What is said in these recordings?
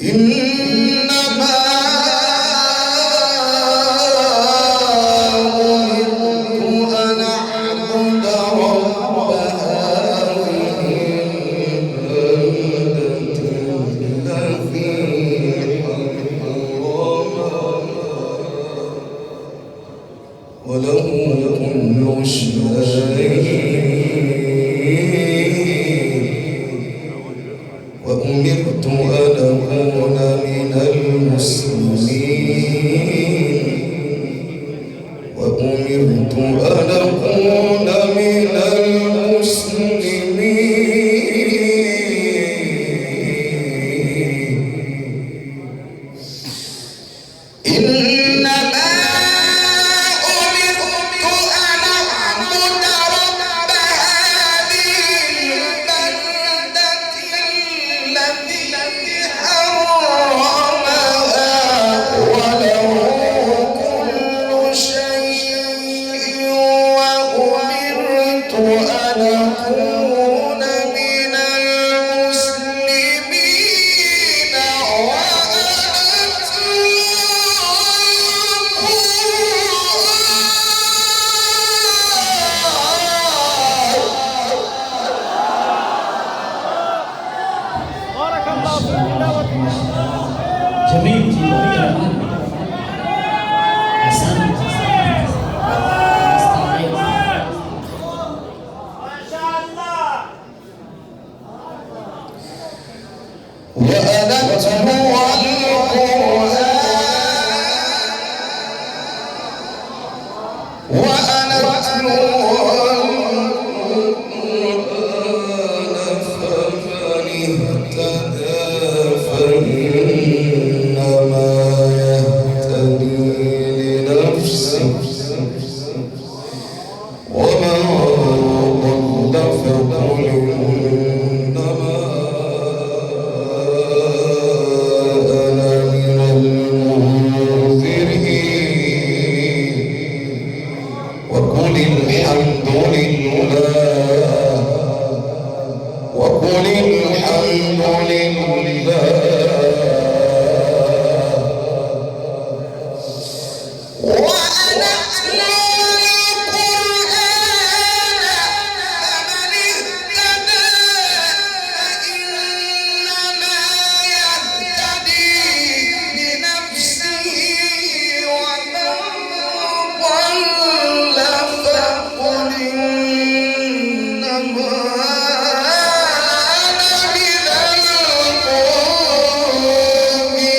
إنما أمرت أن أعبد رب هذه البلدة الذي حرمها وله كل شيء وأمرت أن أكون من المسلمين وأمرت أن أكون من المسلمين إنما أمرت أن أعبد رب هذه البلدة الذي حرمها وله كل شيء وأمرت أن أكون من المسلمين بارك الله في تلاوة جميل جدا أحسنت ما شاء الله. وأنا أتلو القرآن وأنا أتلو القرآن فمن اهتدى فإنما يهتدي لنفسه ومن ضل فقل إنما أنا من المنذرين وقل الحمد لله وقل الحمد لله وأنا أتلو القرآن فمن اهتدى فإنما يهتدي لنفسه ومن ضل فقل إنما أنا من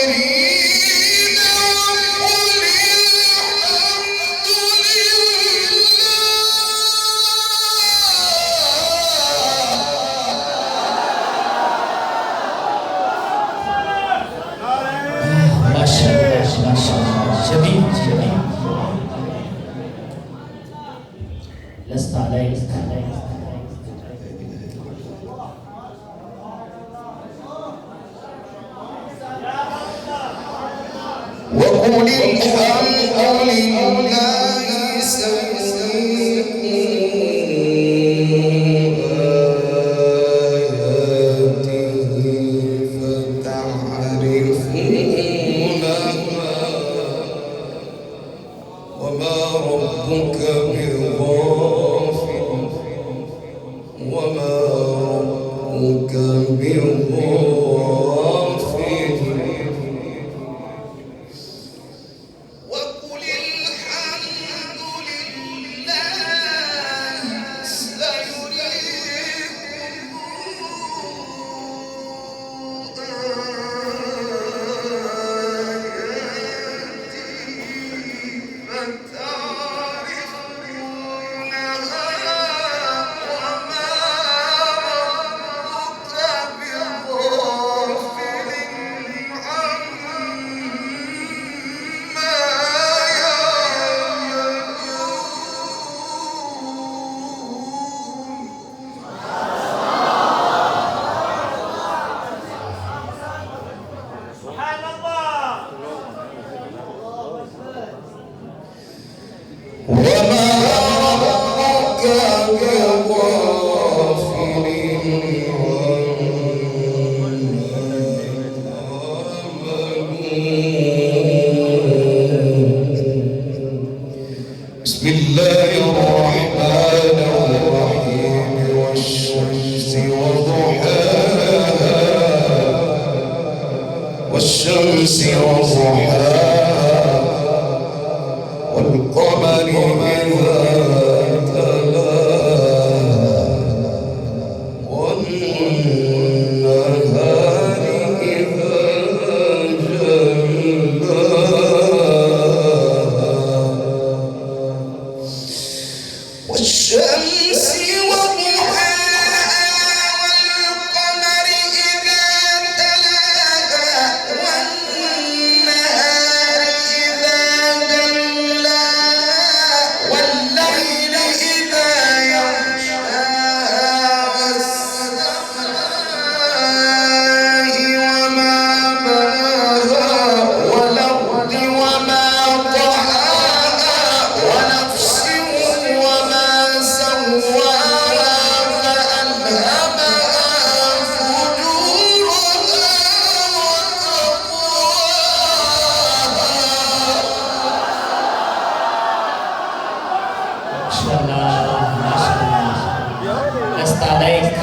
المنذرين وقل ما شاء الله ما شاء الله جميل جميل لست علي وقل الحمد لله سيريكم آياته فتعرفونها وما ربك بغافل وما ربك بغافل وقل الحمد لله سيريكم آياته فتعرفونها والشمس وضحاها والقمر إذا تلاها والنهار إذا جلاها والشمس وضحاها والقمر إذا تلاها والنهار إذا جلاها والليل إذا يغشاها والسماء وما بناها والأرض وما طحاها ونفس وما سواها فألهمها فجورها وتقواها ما شاء الله ما شاء الله لست عليك